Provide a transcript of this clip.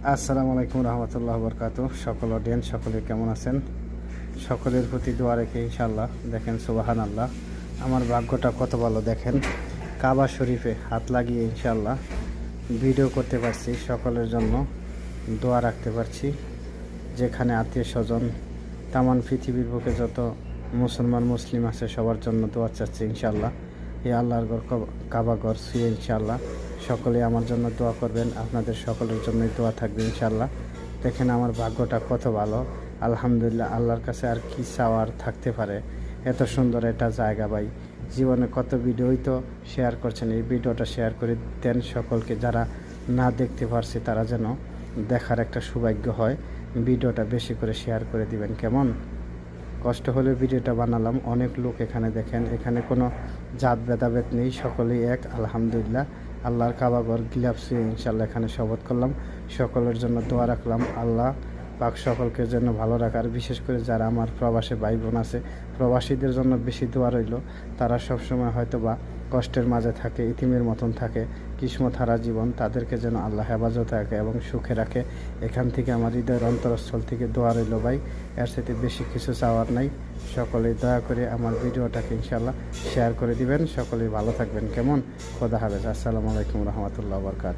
আসসালামু আলাইকুম রহমতুল্লাহ বরকাতু। সকল অডিয়েন্স সকলে কেমন আছেন? সকলের প্রতি দোয়া রেখে ইনশাল্লাহ। দেখেন সুবাহান আল্লাহ, আমার ভাগ্যটা কত ভালো। দেখেন কাবা শরীফে হাত লাগিয়ে ইনশাল্লাহ ভিডিও করতে পারছি, সকলের জন্য দোয়া রাখতে পারছি। যেখানে আত্মীয় স্বজন তামান পৃথিবীর বুকে যত মুসলিম আছে সবার জন্য দোয়া চাচ্ছি ইনশাল্লাহ। এই আল্লাহর ঘর কাবা ঘর ছুঁয়ে ইনশাল্লাহ সকলে আমার জন্য দোয়া করবেন। আপনাদের সকলের জন্যই দোয়া থাকবে ইনশাল্লাহ। দেখেন আমার ভাগ্যটা কত ভালো, আলহামদুলিল্লাহ। আল্লাহর কাছে আর কি চাওয়ার থাকতে পারে? এত সুন্দর একটা জায়গা ভাই। জীবনে কত ভিডিওই তো শেয়ার করছেন, এই ভিডিওটা শেয়ার করে দেন সকলকে। যারা না দেখতে পারছে তারা যেন দেখার একটা সৌভাগ্য হয়। ভিডিওটা বেশি করে শেয়ার করে দিবেন কেমন? কষ্ট হলে ভিডিওটা বানালাম। অনেক লোক এখানে দেখেন, এখানে কোনো জাত ভেদাভেদ নেই, সকলেই এক আলহামদুলিল্লাহ। আল্লাহর কাবাঘর গিলাফ ছুঁয়ে ইনশাল্লাহ এখানে শপথ করলাম, সকলের জন্য দোয়া রাখলাম। আল্লাহ পাক সকলকে জন্য ভালো রাখার, বিশেষ করে যারা আমার প্রবাসী ভাই বোন আছে প্রবাসীদের জন্য বেশি দোয়া রইল। তারা সবসময় হয়তো বা কষ্টের মাঝে থাকে, ইতিমের মতন থাকে, কিসমত হারা জীবন, তাদেরকে যেন আল্লাহ হেফাজতে রাখে এবং সুখে রাখে। এখান থেকে আমার হৃদয়ের অন্তরস্থল থেকে দোয়া রইল ভাই। এর সাথে বেশি কিছু চাওয়ার নাই। সকলেই দয়া করে আমার ভিডিওটাকে ইনশাল্লাহ শেয়ার করে দিবেন। সকলেই ভালো থাকবেন কেমন? খোদা হাফেজ। আসসালামু আলাইকুম রহমতুল্লাহ বরকাত।